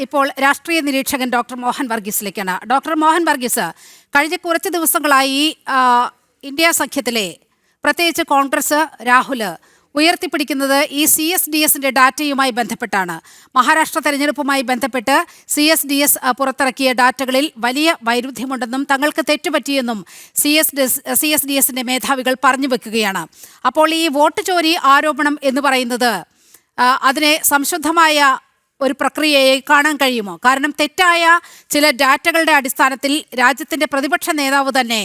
ഇപ്പോൾ രാഷ്ട്രീയ നിരീക്ഷകൻ ഡോക്ടർ മോഹൻ വർഗീസിലേക്കാണ്. ഡോക്ടർ മോഹൻ വർഗീസ്, കഴിഞ്ഞ കുറച്ച് ദിവസങ്ങളായി ഇന്ത്യ സഖ്യത്തിലെ പ്രത്യേകിച്ച് കോൺഗ്രസ് രാഹുൽ ഉയർത്തിപ്പിടിക്കുന്നത് ഈ CSDS ഡാറ്റയുമായി ബന്ധപ്പെട്ടാണ്. മഹാരാഷ്ട്ര തെരഞ്ഞെടുപ്പുമായി ബന്ധപ്പെട്ട് CSDS പുറത്തിറക്കിയ ഡാറ്റകളിൽ വലിയ വൈരുദ്ധ്യമുണ്ടെന്നും തങ്ങൾക്ക് തെറ്റുപറ്റിയെന്നും CSDS മേധാവികൾ പറഞ്ഞു വെക്കുകയാണ്. അപ്പോൾ ഈ വോട്ട് ചോരി ആരോപണം എന്ന് പറയുന്നത് അതിനെ സംശുദ്ധമായ ഒരു പ്രക്രിയയെ കാണാൻ കഴിയുമോ? കാരണം തെറ്റായ ചില ഡാറ്റകളുടെ അടിസ്ഥാനത്തിൽ രാജ്യത്തിൻ്റെ പ്രതിപക്ഷ നേതാവ് തന്നെ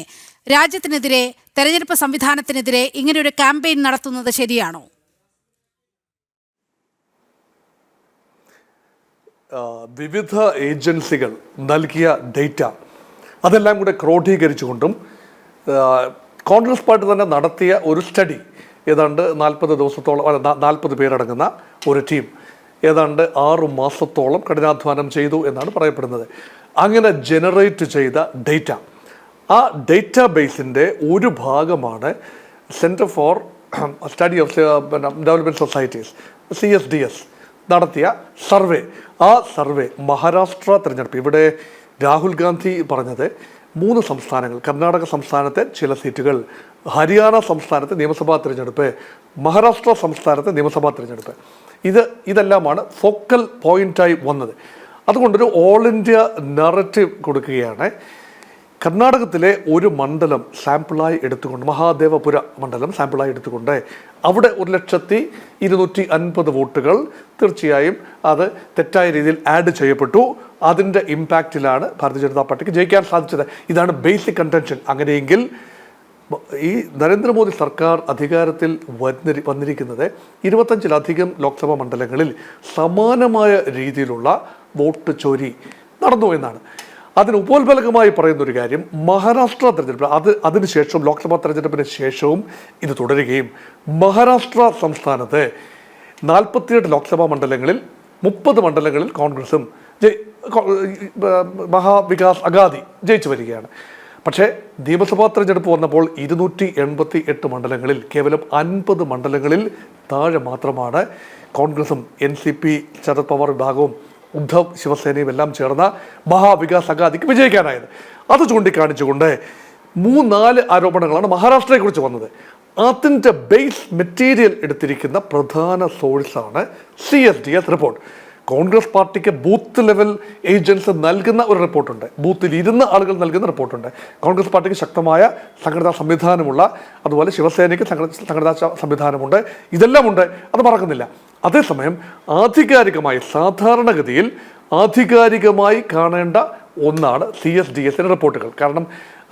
രാജ്യത്തിനെതിരെ, തെരഞ്ഞെടുപ്പ് സംവിധാനത്തിനെതിരെ ഇങ്ങനെയൊരു ക്യാമ്പയിൻ നടത്തുന്നത് ശരിയാണോ? വിവിധ ഏജൻസികൾ നൽകിയ ഡേറ്റ അതെല്ലാം കൂടെ ക്രോഡീകരിച്ചുകൊണ്ടും കോൺഗ്രസ് പാർട്ടി തന്നെ നടത്തിയ ഒരു സ്റ്റഡി, ഏതാണ്ട് 40 ദിവസത്തോളം 40 പേരടങ്ങുന്ന ഒരു ടീം ഏതാണ്ട് 6 മാസത്തോളം കഠിനാധ്വാനം ചെയ്തു എന്നാണ് പറയപ്പെടുന്നത്. അങ്ങനെ ജനറേറ്റ് ചെയ്ത ഡേറ്റ, ആ ഡേറ്റാ ബേസിൻ്റെ ഒരു ഭാഗമാണ് centre for study of development societies CSDS നടത്തിയ സർവേ. ആ സർവേ മഹാരാഷ്ട്ര തിരഞ്ഞെടുപ്പ്, ഇവിടെ രാഹുൽ ഗാന്ധി പറഞ്ഞത് 3 സംസ്ഥാനങ്ങൾ, കർണാടക സംസ്ഥാനത്തെ ചില സീറ്റുകൾ, ഹരിയാന സംസ്ഥാനത്തെ നിയമസഭാ തിരഞ്ഞെടുപ്പ്, മഹാരാഷ്ട്ര സംസ്ഥാനത്തെ നിയമസഭാ തിരഞ്ഞെടുപ്പ്, ഇതെല്ലാമാണ് ഫോക്കൽ പോയിന്റായി വന്നത്. അതുകൊണ്ടൊരു ഓൾ ഇന്ത്യ നറേറ്റീവ് കൊടുക്കുകയാണ്. കർണാടകത്തിലെ ഒരു മണ്ഡലം സാമ്പിളായി എടുത്തുകൊണ്ട്, മഹാദേവപുര മണ്ഡലം സാമ്പിളായി എടുത്തുകൊണ്ട് അവിടെ 1,250,000 വോട്ടുകൾ തീർച്ചയായും അത് തെറ്റായ രീതിയിൽ ആഡ് ചെയ്യപ്പെട്ടു. അതിൻ്റെ ഇമ്പാക്റ്റിലാണ് ഭാരതീയ ജനതാ പാർട്ടിക്ക് ജയിക്കാൻ സാധിച്ചത്. ഇതാണ് ബേസിക് കണ്ടൻഷൻ. അങ്ങനെയെങ്കിൽ ഈ നരേന്ദ്രമോദി സർക്കാർ അധികാരത്തിൽ വന്നിരിക്കുന്നത് 25-ലധികം ലോക്സഭാ മണ്ഡലങ്ങളിൽ സമാനമായ രീതിയിലുള്ള വോട്ട് ചോരി നടന്നു എന്നാണ്. അതിന് ഉപോത്ബലകമായി പറയുന്നൊരു കാര്യം, മഹാരാഷ്ട്ര തെരഞ്ഞെടുപ്പ് അതിനുശേഷം ലോക്സഭാ തെരഞ്ഞെടുപ്പിന് ശേഷവും ഇത് തുടരുകയും മഹാരാഷ്ട്ര സംസ്ഥാനത്ത് 48 ലോക്സഭാ മണ്ഡലങ്ങളിൽ 30 മണ്ഡലങ്ങളിൽ കോൺഗ്രസും മഹാവികാസ് അഗാദി ജയിച്ചു വരികയാണ്. പക്ഷേ നിയമസഭാ തെരഞ്ഞെടുപ്പ് വന്നപ്പോൾ 288 മണ്ഡലങ്ങളിൽ കേവലം 50 മണ്ഡലങ്ങളിൽ താഴെ മാത്രമാണ് കോൺഗ്രസും NCP ശരത് പവാർ വിഭാഗവും ഉദ്ധവ് ശിവസേനയും എല്ലാം ചേർന്ന മഹാവികാസ് അഗാദിക്ക് വിജയിക്കാനായത്. അത് ചൂണ്ടിക്കാണിച്ചുകൊണ്ട് 3-4 ആരോപണങ്ങളാണ് മഹാരാഷ്ട്രയെക്കുറിച്ച് വന്നത്. അതിൻ്റെ ബേസ് മെറ്റീരിയൽ എടുത്തിരിക്കുന്ന പ്രധാന സോഴ്സാണ് CSDS റിപ്പോർട്ട്. കോൺഗ്രസ് പാർട്ടിക്ക് ബൂത്ത് ലെവൽ ഏജൻസ് നൽകുന്ന ഒരു റിപ്പോർട്ടുണ്ട്, ബൂത്തിൽ ഇരുന്ന ആളുകൾ നൽകുന്ന റിപ്പോർട്ടുണ്ട്. കോൺഗ്രസ് പാർട്ടിക്ക് ശക്തമായ സംഘടനാ സംവിധാനമുള്ള, അതുപോലെ ശിവസേനയ്ക്ക് സംഘടനാ സംവിധാനമുണ്ട്, ഇതെല്ലാം ഉണ്ട്, അത് മറക്കുന്നില്ല. അതേസമയം ആധികാരികമായി, സാധാരണഗതിയിൽ ആധികാരികമായി കാണേണ്ട ഒന്നാണ് CSDS റിപ്പോർട്ടുകൾ. കാരണം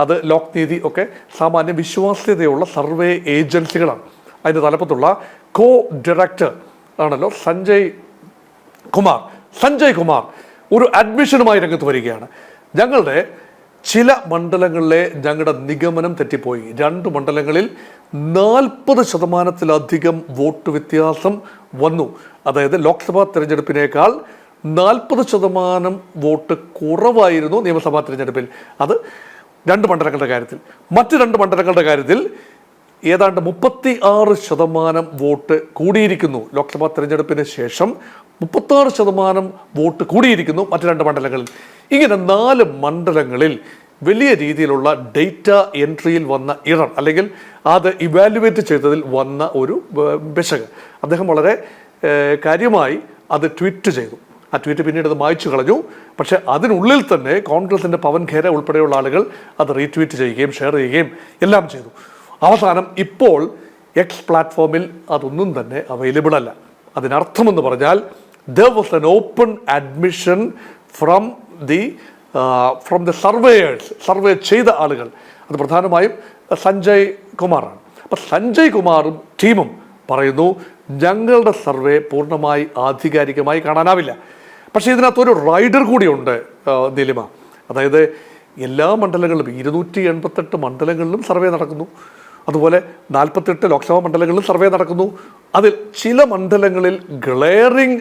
അത് ലോക് നീതി ഒക്കെ സാമാന്യ വിശ്വാസ്യതയുള്ള സർവേ ഏജൻസികളാണ്. അതിൻ്റെ തലപ്പത്തുള്ള കോ ഡയറക്ടർ ആണല്ലോ സഞ്ജയ് കുമാർ ഒരു അഡ്മിഷനുമായി രംഗത്ത് വരികയാണ്. ഞങ്ങളുടെ ചില മണ്ഡലങ്ങളിലെ ഞങ്ങളുടെ നിഗമനം തെറ്റിപ്പോയി. 2 മണ്ഡലങ്ങളിൽ 40%-ലധികം വോട്ട് വ്യത്യാസം വന്നു. അതായത് ലോക്സഭാ തിരഞ്ഞെടുപ്പിനേക്കാൾ 40% വോട്ട് കുറവായിരുന്നു നിയമസഭാ തിരഞ്ഞെടുപ്പിൽ. അത് 2 മണ്ഡലങ്ങളുടെ കാര്യത്തിൽ. മറ്റ് 2 മണ്ഡലങ്ങളുടെ കാര്യത്തിൽ ഏതാണ്ട് 36% വോട്ട് കൂടിയിരിക്കുന്നു. ലോക്സഭാ തിരഞ്ഞെടുപ്പിന് ശേഷം 36% വോട്ട് കൂടിയിരിക്കുന്നു മറ്റ് 2 മണ്ഡലങ്ങളിൽ. ഇങ്ങനെ 4 മണ്ഡലങ്ങളിൽ വലിയ രീതിയിലുള്ള ഡേറ്റ എൻട്രിയിൽ വന്ന ഇറർ, അല്ലെങ്കിൽ അത് ഇവാലുവേറ്റ് ചെയ്തതിൽ വന്ന ഒരു പിശക് അദ്ദേഹം വളരെ കാര്യമായി അത് ട്വീറ്റ് ചെയ്തു. ആ ട്വീറ്റ് പിന്നീട് അത് മായ്ച്ചു കളഞ്ഞു. പക്ഷേ അതിനുള്ളിൽ തന്നെ കോൺഗ്രസിൻ്റെ പവൻ ഖേര ഉൾപ്പെടെയുള്ള ആളുകൾ അത് റീട്വീറ്റ് ചെയ്യുകയും ഷെയർ ചെയ്യുകയും എല്ലാം ചെയ്തു. അവസാനം ഇപ്പോൾ X പ്ലാറ്റ്ഫോമിൽ അതൊന്നും തന്നെ അവൈലബിൾ അല്ല. അതിനർത്ഥമെന്ന് പറഞ്ഞാൽ there was an open admission from the surveyors, survey ചെയ്ത ആളുകൾ. അത് പ്രധാനമായും സഞ്ജയ് കുമാറാണ്. അപ്പം സഞ്ജയ് കുമാറും ടീമും പറയുന്നു, ഞങ്ങളുടെ സർവേ പൂർണ്ണമായി ആധികാരികമായി കാണാനാവില്ല. പക്ഷേ ഇതിനകത്തൊരു റൈഡർ കൂടിയുണ്ട് നീലിമ. അതായത് എല്ലാ മണ്ഡലങ്ങളിലും 288 മണ്ഡലങ്ങളിലും സർവേ നടക്കുന്നു. അതുപോലെ 48 ലോക്സഭാ മണ്ഡലങ്ങളിലും സർവേ നടക്കുന്നു. അതിൽ ചില മണ്ഡലങ്ങളിൽ ഗ്ലെയറിംഗ്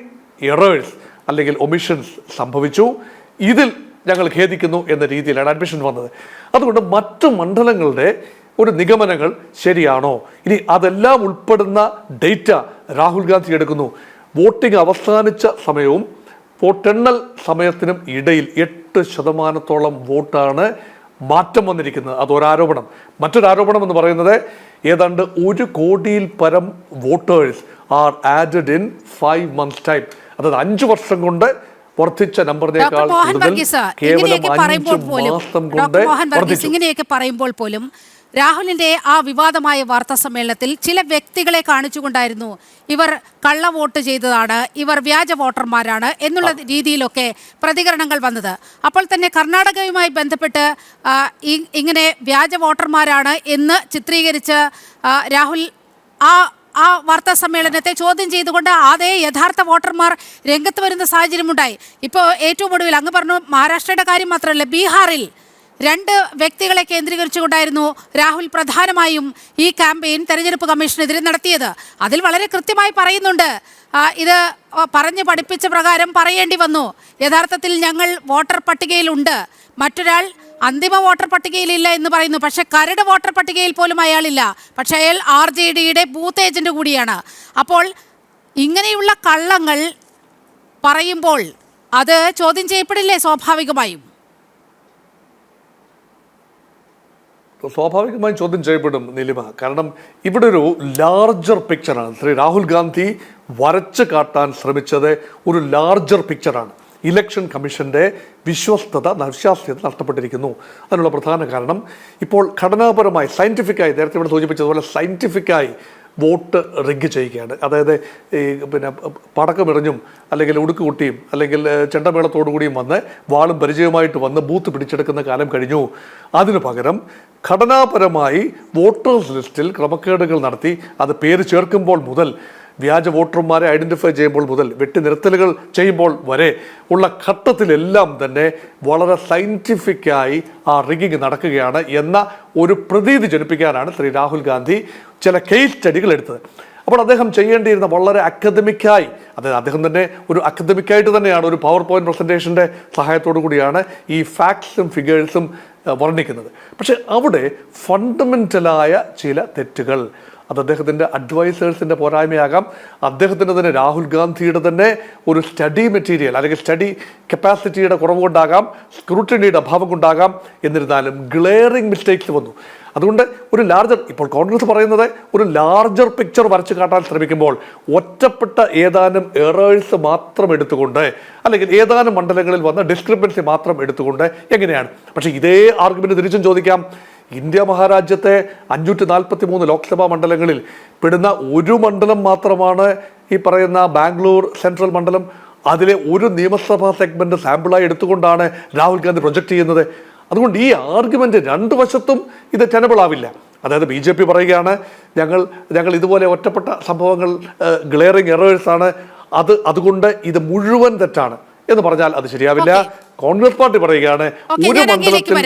എറേഴ്സ് അല്ലെങ്കിൽ ഒമിഷൻസ് സംഭവിച്ചു. ഇതിൽ ഞങ്ങൾ ഖേദിക്കുന്നു എന്ന രീതിയിലാണ് അഡ്മിഷൻ വന്നത്. അതുകൊണ്ട് മറ്റു മണ്ഡലങ്ങളുടെ ഒരു നിഗമനങ്ങൾ ശരിയാണോ? ഇനി അതെല്ലാം ഉൾപ്പെടുന്ന ഡേറ്റ രാഹുൽ ഗാന്ധി എടുക്കുന്നു. വോട്ടിംഗ് അവസാനിച്ച സമയവും വോട്ടെണ്ണൽ സമയത്തിനും ഇടയിൽ 8% വോട്ടാണ് മാറ്റം വന്നിരിക്കുന്നത്. അതൊരാരോപണം. മറ്റൊരാരോപണം എന്ന് പറയുന്നത് ഏതാണ്ട് 1 കോടിയിൽ പരം voters R added in 5 months time. അതായത് 5 വർഷം കൊണ്ട് വർദ്ധിച്ച നമ്പറിനേക്കാൾ കേവലം 5 മാസം കൊണ്ട് വർദ്ധിച്ചു. ഇങ്ങനെയൊക്കെ പറയുമ്പോൾ പോലും രാഹുലിന്റെ ആ വിവാദമായ വാർത്താ സമ്മേളനത്തിൽ ചില വ്യക്തികളെ കാണിച്ചുകൊണ്ടായിരുന്നു ഇവർ കള്ള വോട്ട് ചെയ്തതാണ്, ഇവർ വ്യാജ വോട്ടർമാരാണ് എന്നുള്ള രീതിയിലൊക്കെ പ്രതികരണങ്ങൾ വന്നത്. അപ്പോൾ തന്നെ കർണാടകയുമായി ബന്ധപ്പെട്ട് ഇങ്ങനെ വ്യാജ വോട്ടർമാരാണ് എന്ന് ചിത്രീകരിച്ച് രാഹുൽ ആ വാർത്താ സമ്മേളനത്തെ ചോദ്യം ചെയ്തുകൊണ്ട് അതേ യഥാർത്ഥ വോട്ടർമാർ രംഗത്ത് വരുന്ന സാഹചര്യമുണ്ടായി. ഇപ്പോൾ ഏറ്റവും ഒടുവിൽ അങ്ങ് പറഞ്ഞു മഹാരാഷ്ട്രയുടെ കാര്യം മാത്രമല്ല, ബീഹാറിൽ 2 വ്യക്തികളെ കേന്ദ്രീകരിച്ചുകൊണ്ടായിരുന്നു രാഹുൽ പ്രധാനമായും ഈ ക്യാമ്പയിൻ തെരഞ്ഞെടുപ്പ് കമ്മീഷനെതിരെ നടത്തിയത്. അതിൽ വളരെ കൃത്യമായി പറയുന്നുണ്ട്, ഇത് പറഞ്ഞ് പഠിപ്പിച്ച പ്രകാരം പറയേണ്ടി വന്നു. യഥാർത്ഥത്തിൽ ഞങ്ങൾ വോട്ടർ പട്ടികയിലുണ്ട്, മറ്റൊരാൾ അന്തിമ വോട്ടർ പട്ടികയിലില്ല എന്ന് പറയുന്നു. പക്ഷേ കരട് വോട്ടർ പട്ടികയിൽ പോലും അയാളില്ല. പക്ഷേ അയാൾ RJDയുടെ ബൂത്ത് ഏജന്റ് കൂടിയാണ്. അപ്പോൾ ഇങ്ങനെയുള്ള കള്ളങ്ങൾ പറയുമ്പോൾ അത് ചോദ്യം ചെയ്യപ്പെടില്ലേ സ്വാഭാവികമായും? സ്വാഭാവികമായും ചോദ്യം ചെയ്യപ്പെടും നീലിമ. കാരണം ഇവിടെ ഒരു ലാർജർ പിക്ചറാണ് ശ്രീ രാഹുൽ ഗാന്ധി വരച്ച് കാട്ടാൻ ശ്രമിച്ചത്. ഒരു ലാർജർ പിക്ചറാണ്. ഇലക്ഷൻ കമ്മീഷന്റെ വിശ്വാസ്യത നഷ്ടപ്പെട്ടിരിക്കുന്നു. അതിനുള്ള പ്രധാന കാരണം ഇപ്പോൾ ഘടനാപരമായി സയന്റിഫിക്കായി, നേരത്തെ ഇവിടെ സൂചിപ്പിച്ചതുപോലെ സയന്റിഫിക്കായി വോട്ട് റിഗ് ചെയ്യുകയാണ്. അതായത് ഈ പടക്കമെറിഞ്ഞും അല്ലെങ്കിൽ ഉടുക്ക് കുട്ടിയും അല്ലെങ്കിൽ ചെണ്ടമേളത്തോടു കൂടിയും വന്ന് വാളും പരിചയമായിട്ട് വന്ന് ബൂത്ത് പിടിച്ചെടുക്കുന്ന കാലം കഴിഞ്ഞു. അതിനു പകരം ഘടനാപരമായി വോട്ടേഴ്സ് ലിസ്റ്റിൽ ക്രമക്കേടുകൾ നടത്തി അത് പേര് ചേർക്കുമ്പോൾ മുതൽ വ്യാജ വോട്ടർമാരെ ഐഡന്റിഫൈ ചെയ്യുമ്പോൾ മുതൽ വെട്ടിനിരത്തലുകൾ ചെയ്യുമ്പോൾ വരെ ഉള്ള ഘട്ടത്തിലെല്ലാം തന്നെ വളരെ സയന്റിഫിക്കായി ആ റിഗിങ് നടക്കുകയാണ് എന്ന ഒരു പ്രതീതി ജനിപ്പിക്കാനാണ് ശ്രീ രാഹുൽ ഗാന്ധി ചില കേസ് സ്റ്റഡികൾ എടുത്തത്. അപ്പോൾ അദ്ദേഹം ചെയ്യേണ്ടിയിരുന്ന വളരെ അക്കാദമിക്കായി, അതായത് അദ്ദേഹം തന്നെ ഒരു അക്കാദമിക്കായിട്ട് തന്നെയാണ് ഒരു പവർ പോയിന്റ് പ്രസന്റേഷൻ്റെ സഹായത്തോടു കൂടിയാണ് ഈ ഫാക്ട്സും ഫിഗേഴ്സും വർണ്ണിക്കുന്നത്. പക്ഷെ അവിടെ ഫണ്ടമെൻ്റലായ ചില തെറ്റുകൾ, അത് അദ്ദേഹത്തിൻ്റെ അഡ്വൈസേഴ്സിൻ്റെ പോരായ്മയാകാം, അദ്ദേഹത്തിൻ്റെ തന്നെ രാഹുൽ ഗാന്ധിയുടെ തന്നെ ഒരു സ്റ്റഡി മെറ്റീരിയൽ അല്ലെങ്കിൽ സ്റ്റഡി കപ്പാസിറ്റിയുടെ കുറവ് കൊണ്ടാകാം, സ്ക്രൂട്ടിനിയുടെ അഭാവം കൊണ്ടാകാം. എന്നിരുന്നാലും ഗ്ലെയറിംഗ് മിസ്റ്റേക്സ് വന്നു. അതുകൊണ്ട് ഒരു ലാർജർ, ഇപ്പോൾ കോൺഗ്രസ് പറയുന്നത് ഒരു ലാർജർ പിക്ചർ വരച്ചു കാട്ടാൻ ശ്രമിക്കുമ്പോൾ ഒറ്റപ്പെട്ട ഏതാനും എറേഴ്സ് മാത്രം എടുത്തുകൊണ്ട് അല്ലെങ്കിൽ ഏതാനും മണ്ഡലങ്ങളിൽ വന്ന ഡിസ്ക്രിപ്പൻസി മാത്രം എടുത്തുകൊണ്ട് എങ്ങനെയാണ്? പക്ഷേ ഇതേ ആർഗ്യുമെന്റ് തിരിച്ചും ചോദിക്കാം. ഇന്ത്യ മഹാരാജ്യത്തെ 543 ലോക്സഭാ മണ്ഡലങ്ങളിൽ പെടുന്ന ഒരു മണ്ഡലം മാത്രമാണ് ഈ പറയുന്ന ബാംഗ്ലൂർ സെൻട്രൽ മണ്ഡലം. അതിലെ ഒരു നിയമസഭാ സെഗ്മെന്റ് സാമ്പിളായി എടുത്തുകൊണ്ടാണ് രാഹുൽ ഗാന്ധി പ്രൊജക്റ്റ് ചെയ്യുന്നത്. അതുകൊണ്ട് ഈ ആർഗ്യുമെന്റ് രണ്ട് വശത്തും ഇത് ടെനബിൾ ആവില്ല. അതായത് BJP പറയുകയാണ് ഞങ്ങൾ ഇതുപോലെ ഒറ്റപ്പെട്ട സംഭവങ്ങൾ ഗ്ലെയറിംഗ് എറേഴ്സാണ്, അതുകൊണ്ട് ഇത് മുഴുവൻ തെറ്റാണ് എന്ന് പറഞ്ഞാൽ അത് ശരിയാവില്ല. കോൺഗ്രസ് പാർട്ടി പറയുകയാണ് ഒരു മണ്ഡലത്തിൽ